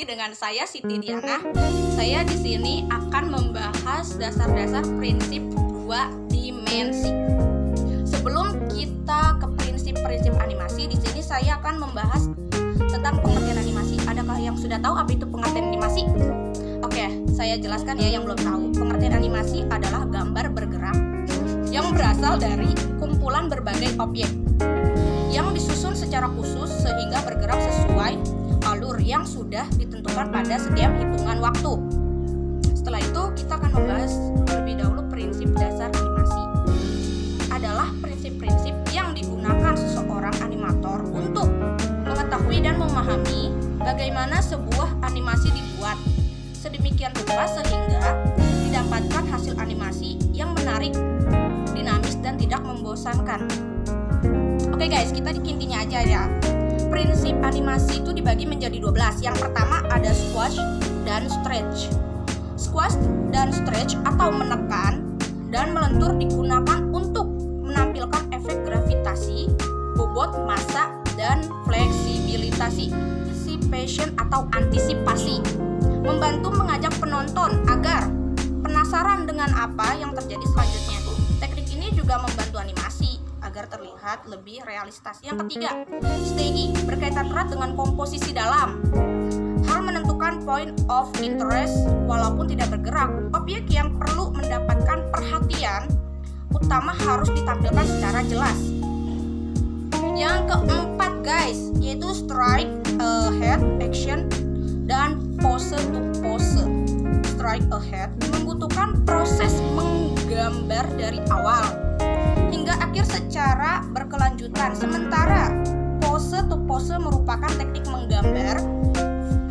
dengan saya Siti Diana. Saya di sini akan membahas dasar-dasar prinsip dua dimensi. Sebelum kita ke prinsip-prinsip animasi, di sini saya akan membahas tentang pengertian animasi. Adakah yang sudah tahu apa itu pengertian animasi? Oke, saya jelaskan ya yang belum tahu. Pengertian animasi adalah gambar bergerak yang berasal dari kumpulan berbagai objek yang disusun secara khusus sehingga bergerak sesuai alur yang sudah ditentukan pada setiap hitungan waktu. Setelah itu kita akan membahas terlebih dahulu prinsip dasar animasi. Adalah prinsip-prinsip yang digunakan seseorang animator untuk mengetahui dan memahami bagaimana sebuah animasi dibuat sedemikian rupa sehingga didapatkan hasil animasi yang menarik, dinamis, dan tidak membosankan. Oke guys, kita intinya aja ya. Prinsip animasi itu dibagi menjadi 12. Yang pertama ada squash dan stretch. Squash dan stretch atau menekan dan melentur digunakan untuk menampilkan efek gravitasi, bobot, massa, dan fleksibilitas. Anticipation atau antisipasi, membantu mengajak penonton agar penasaran dengan apa yang terjadi selanjutnya. Teknik ini juga membantu animasi agar terlihat lebih realistis. Yang ketiga, staging, berkaitan erat dengan komposisi dalam. Hal menentukan point of interest walaupun tidak bergerak. Objek yang perlu mendapatkan perhatian utama harus ditampilkan secara jelas. Yang keempat guys, yaitu strike, ahead, action, dan pose to pose. Strike ahead membutuhkan proses menggambar dari awal hingga akhir secara berkelanjutan, sementara pose to pose merupakan teknik menggambar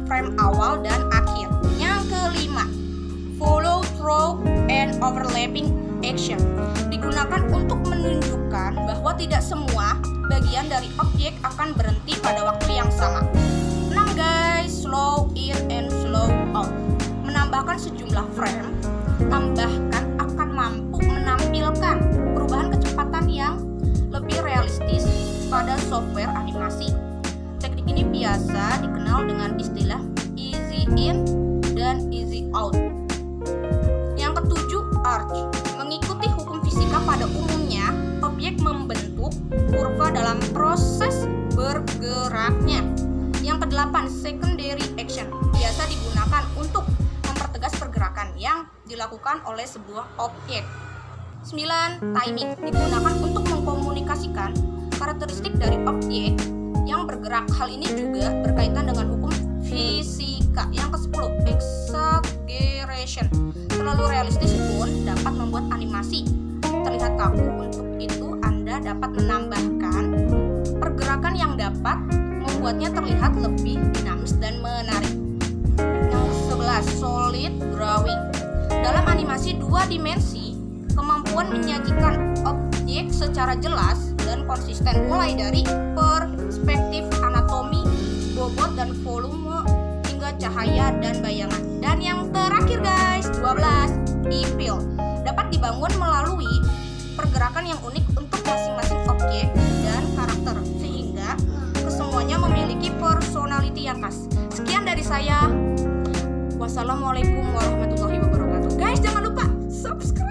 frame awal dan akhir. Yang kelima, follow through and overlapping action, digunakan untuk menunjukkan bahwa tidak semua bagian dari objek akan berhenti pada waktu yang sama. 6 guys, slow in and slow out, menambahkan sejumlah frame tambahkan akan mampu menampilkan perubahan kecepatan yang lebih realistis pada software animasi. Teknik ini biasa dikenal dengan istilah easy in dan easy out. Yang ketujuh, arch, mengikuti hukum fisika pada umumnya objek membentuk kurva dalam proses bergeraknya. Yang kedelapan, secondary action, biasa digunakan untuk mempertegas pergerakan yang dilakukan oleh sebuah objek. 9. Timing, digunakan untuk mengkomunikasikan karakteristik dari objek yang bergerak. Hal ini juga berkaitan dengan hukum fisika. Yang ke-10, exaggeration, terlalu realistis pun dapat membuat animasi terlihat kaku. Untuk itu Anda dapat menambahkan pergerakan yang dapat membuatnya terlihat lebih dinamis dan menarik. Yang ke-11, solid drawing, dalam animasi dua dimensi, kemampuan menyajikan objek secara jelas dan konsisten mulai dari perspektif anatomi, bobot dan volume hingga cahaya dan bayangan. Dan yang terakhir guys, 12, appeal, dapat dibangun melalui pergerakan yang unik untuk masing-masing objek dan karakter sehingga kesemuanya memiliki personality yang khas. Sekian dari saya. Wassalamualaikum warahmatullahi wabarakatuh. Guys, jangan lupa subscribe.